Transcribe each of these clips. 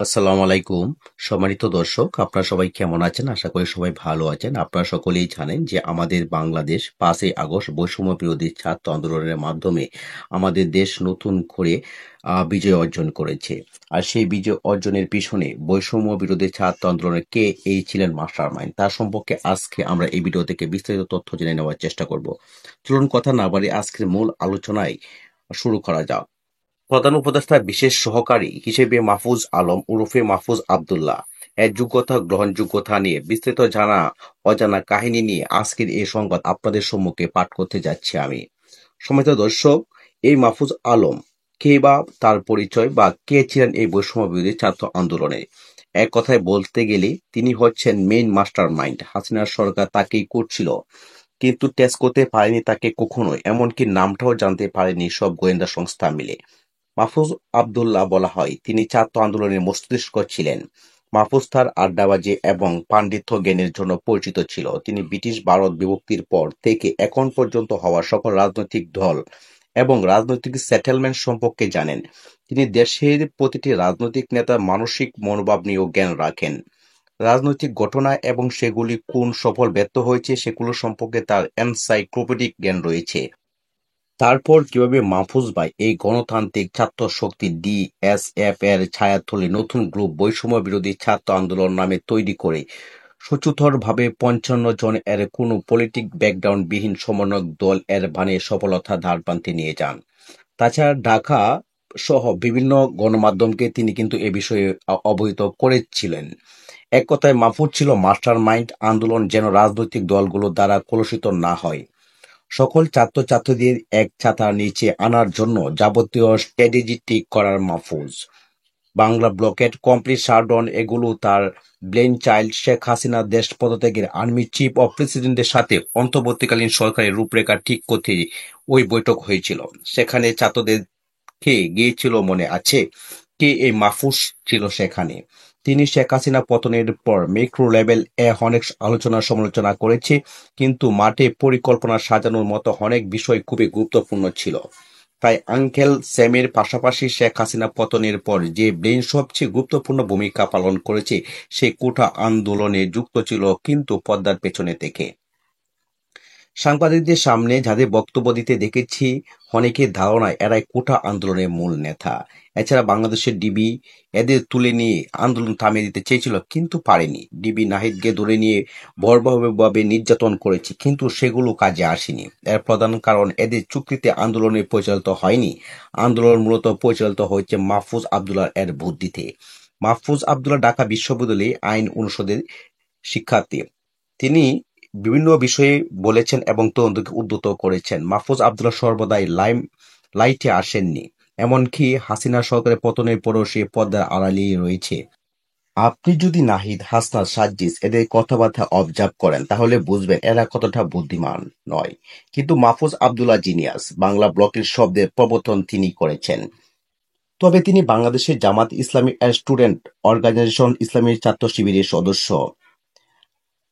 আসসালামু আলাইকুম। সম্মানিত দর্শক, আপনারা সবাই কেমন আছেন? আশা করি সবাই ভালো আছেন। আপনারা সকলেই জানেন যে আমাদের বাংলাদেশ ৫ই আগস্ট বৈষম্য বিরোধী ছাত্র আন্দোলনের মাধ্যমে আমাদের দেশ নতুন করে বিজয় অর্জন করেছে। আর সেই বিজয় অর্জনের পিছনে বৈষম্য বিরোধী ছাত্র আন্দোলনের কে ছিলেন মাস্টারমাইন্ড, তার সম্পর্কে আজকে আমরা এই ভিডিও থেকে বিস্তারিত তথ্য জেনে নেওয়ার চেষ্টা করব। চলুন কথা না বাড়িয়ে আজকের মূল আলোচনায় শুরু করা যাক। প্রধান উপদেষ্টার বিশেষ সহকারী হিসেবে মাহফুজ আলম ওরফে মাহফুজ আবদুল্লাহ এর যোগ্যতা গ্রহণযোগ্যতা নিয়ে বিস্তৃত জানা অজানা কাহিনী নিয়ে আজকের এই সংবাদ আপনাদের সম্মুখে পাঠ করতে যাচ্ছি আমি। সম্মানিত দর্শক, এই মাহফুজ আলম কে বা তার পরিচয় বা কে ছিলেন এই বৈষম্য বিরোধী ছাত্র আন্দোলনে? এক কথায় বলতে গেলে তিনি হচ্ছেন মেইন মাস্টার মাইন্ড। হাসিনার সরকার তাকেই করছিল, কিন্তু টেস্ট করতে পারেনি তাকে কখনোই, এমনকি নামটাও জানতে পারেনি সব গোয়েন্দা সংস্থা মিলে। মাহফুজ আবদুল্লাহ বলা হয় তিনি ছাত্র আন্দোলনের মস্তিষ্ক ছিলেন। মাহফুজ তার আড্ডাবাজি এবং পাণ্ডিত্য জ্ঞানের জন্য পরিচিত ছিল। তিনি ব্রিটিশ ভারত বিভক্তির পর থেকে এখন পর্যন্ত হওয়া সকল রাজনৈতিক দল এবং রাজনৈতিক সেটেলমেন্ট সম্পর্কে জানেন। তিনি দেশের প্রতিটি রাজনৈতিক নেতার মানসিক মনোভাব নিয়েও জ্ঞান রাখেন। রাজনৈতিক ঘটনা এবং সেগুলি কোন সফল ব্যর্থ হয়েছে সেগুলো সম্পর্কে তার এনসাইক্লোপিডিক জ্ঞান রয়েছে। তারপর কিভাবে মাহফুজ ভাই এই গণতান্ত্রিক ছাত্র শক্তি ডিএসএফ এর ছায়াতলে নতুন গ্রুপ বৈষম্য বিরোধী ছাত্র আন্দোলন নামে তৈরি করে সুচতুরভাবে ৫৫ জন এর কোনো পলিটিক ব্যাকগ্রাউন্ড বিহীন সমন্বয়ক দল এর বানিয়ে সফলতার দ্বারপ্রান্তে নিয়ে যান। তাছাড়া ঢাকা সহ বিভিন্ন গণমাধ্যমকে তিনি কিন্তু এ বিষয়ে অবহিত করেছিলেন। এক কথায় মাহফুজ ছিল মাস্টার মাইন্ড, আন্দোলন যেন রাজনৈতিক দলগুলো দ্বারা কলুষিত না হয়, সকল ছাত্রছাত্রীদের এক ছাতার নিচে আনার জন্য যাবতীয় স্ট্র্যাটেজি ঠিক করার Mahfuz. Bangla blockade, complete shutdown এগুলো তার ব্রেইন চাইল্ড। শেখ হাসিনা দেশ পদত্যাগের আর্মি চিফ অব প্রেসিডেন্টের সাথে অন্তর্বর্তীকালীন সরকারের রূপরেখা ঠিক করতে ওই বৈঠক হয়েছিল। সেখানে ছাত্রদের কে গিয়েছিল মনে আছে? কে এই মাহফুজ ছিল সেখানে। তিনি শেখ হাসিনা পতনের পর ম্যাক্রো লেভেল এ অনেক আলোচনা সমালোচনা করেছে, কিন্তু মাঠে পরিকল্পনা সাজানোর মতো অনেক বিষয় খুবই গুরুত্বপূর্ণ ছিল। তাই আঙ্কেল স্যামের পাশাপাশি শেখ হাসিনা পতনের পর যে ব্রেইন সবচেয়ে গুরুত্বপূর্ণ ভূমিকা পালন করেছে সে কোটা আন্দোলনে যুক্ত ছিল, কিন্তু পর্দার পেছনে থেকে। সাংবাদিকদের সামনে যাদের বক্তব্য দিতে দেখেছি, অনেকের ধারণা এরাই কোটা আন্দোলনের মূল নেতা। এছাড়া বাংলাদেশের ডিবি এদের তুলে নিয়ে আন্দোলন থামিয়ে দিতে চেয়েছিল, কিন্তু পারেনি। ডিবি নাহিদকে ধরে নিয়ে বর্বরভাবে নির্যাতন করেছে, কিন্তু সেগুলো কাজে আসেনি। এর প্রধান কারণ এদের চুক্তিতে আন্দোলনে পরিচালিত হয়নি। আন্দোলন মূলত পরিচালিত হয়েছে মাহফুজ আবদুল্লাহ এর বুদ্ধিতে। মাহফুজ আবদুল্লাহ ঢাকা বিশ্ববিদ্যালয়ে আইন অনুষদের শিক্ষার্থী। তিনি বিভিন্ন বিষয়ে বলেছেন এবং তরুণদেরকে উদ্বুদ্ধ করেছেন। মাহফুজ আবদুল্লাহ সর্বদাই লাইটে আসেননি, এমনকি হাসিনা সরকারের পতনের পরেও সে পর্দার আড়ালেই রয়েছে। আপনি যদি নাহিদ, হাসনাত, সাজ্জিদ এদের কথাবার্তা অবজার্ভ করেন তাহলে বুঝবেন এরা কতটা বুদ্ধিমান নয়। কিন্তু মাহফুজ আবদুল্লাহ জিনিয়াস। বাংলা ব্লকের শব্দের প্রবর্তন তিনি করেছেন। তবে তিনি বাংলাদেশের জামাত ইসলামী স্টুডেন্ট অর্গানাইজেশন ইসলামী ছাত্র শিবিরের সদস্য।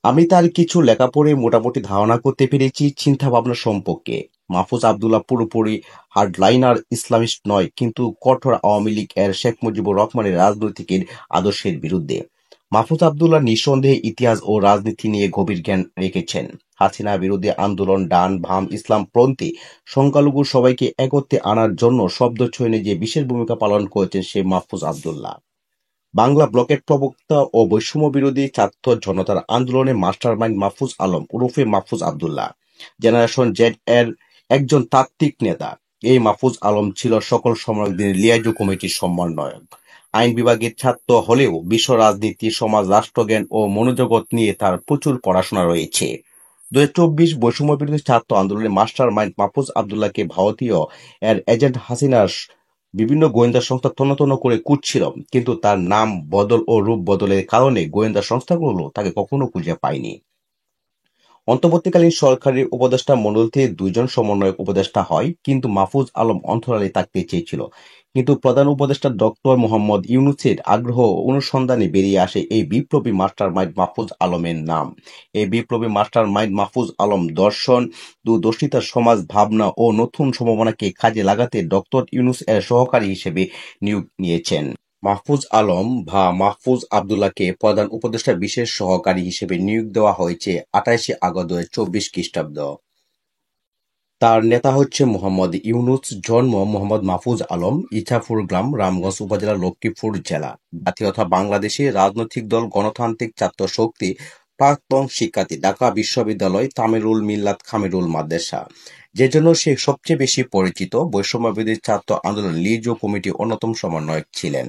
আমি তার কিছু লেখা পড়ে মোটামুটি ধারণা করতে পেরেছি চিন্তা ভাবনা সম্পর্কে। মাহফুজ আবদুল্লাহ পুরোপুরি হার্ডলাইনার ইসলামিস্ট নয়, কিন্তু কঠোর আওয়ামী লীগ এর শেখ মুজিবুর রহমানের রাজনৈতিক আদর্শের বিরুদ্ধে। মাহফুজ আবদুল্লাহ নিঃসন্দেহে ইতিহাস ও রাজনীতি নিয়ে গভীর জ্ঞান রেখেছেন। হাসিনা বিরোধী আন্দোলন, ডান বাম ইসলামপন্থী সংখ্যালঘু সবাইকে একত্রে আনার জন্য শব্দ চয়নে যে বিশেষ ভূমিকা পালন করেছেন সে মাহফুজ আবদুল্লাহ। বাংলা ব্লকের প্রবক্তা ও বৈষম্য বিরোধী ছাত্র জনতার আন্দোলনে মাস্টারমাইন্ড মাহফুজ আলম ওরফে মাহফুজ আবদুল্লাহ জেনারেশন জেড এর একজন তাত্ত্বিক নেতা। এই মাহফুজ আলম ছিল সকল সমরাকদের লিয়াজু কমিটির সমন্বয়ক। আইন বিভাগের ছাত্র হলেও বিশ্ব রাজনীতি, সমাজ, রাষ্ট্রজ্ঞান ও মনোজগৎ নিয়ে তার প্রচুর পড়াশোনা রয়েছে। ২০২৪ বৈষম্য বিরোধী ছাত্র আন্দোলনের মাস্টার মাইন্ড মাহফুজ আবদুল্লাহকে ভারতীয় এর এজেন্ট হাসিনার বিভিন্ন গোয়েন্দা সংস্থা তন্ন করে খুঁজছিল, কিন্তু তার নাম বদল ও রূপ বদলের কারণে গোয়েন্দা সংস্থাগুলো তাকে কখনো খুঁজে পায়নি। অন্তর্বর্তীকালীন সরকারের উপদেষ্টা মণ্ডলীতে ২ জন সমন্বয়ক উপদেষ্টা হয়, কিন্তু মাহফুজ আলম অন্তরালে থাকতে চেয়েছিল। কিন্তু প্রধান উপদেষ্টা ডক্টর মোহাম্মদ ইউনূসের আগ্রহ ও অনুসন্ধানে বেরিয়ে আসে এই বিপ্লবী মাস্টার মাইন্ড মাহফুজ আলমের নাম। এই বিপ্লবী মাস্টার মাইন্ড মাহফুজ আলম দর্শন, দূরদর্শিতা, সমাজ ভাবনা ও নতুন সম্ভাবনাকে কাজে লাগাতে ডক্টর ইউনূস এর সহকারী হিসেবে নিয়োগ নিয়েছেন। মাহফুজ আলম বা মাহফুজ আবদুল্লাহকে প্রধান উপদেষ্টা বিশেষ সহকারী হিসেবে নিয়োগ দেওয়া হয়েছে 28 আগস্ট 2024 খ্রিস্টাব্দ। তার নেতা হচ্ছে মোহাম্মদ ইউনুস। জন্ম মোহাম্মদ মাহফুজ আলম, ইছাপুর গ্রাম, রামগঞ্জ উপজেলা, লক্ষ্মীপুর জেলা। জাতীয়তা বাংলাদেশী। রাজনৈতিক দল গণতান্ত্রিক ছাত্র শক্তি। প্রাক্তন শিক্ষার্থী, ঢাকা বিশ্ববিদ্যালয়, তামিরুল মিল্লাত খামিরুল মাদ্রাসা। যে জন্য সে সবচেয়ে বেশি পরিচিত, বৈষম্যবিরোধী ছাত্র আন্দোলন লিজু কমিটির অন্যতম সমন্বয়ক ছিলেন।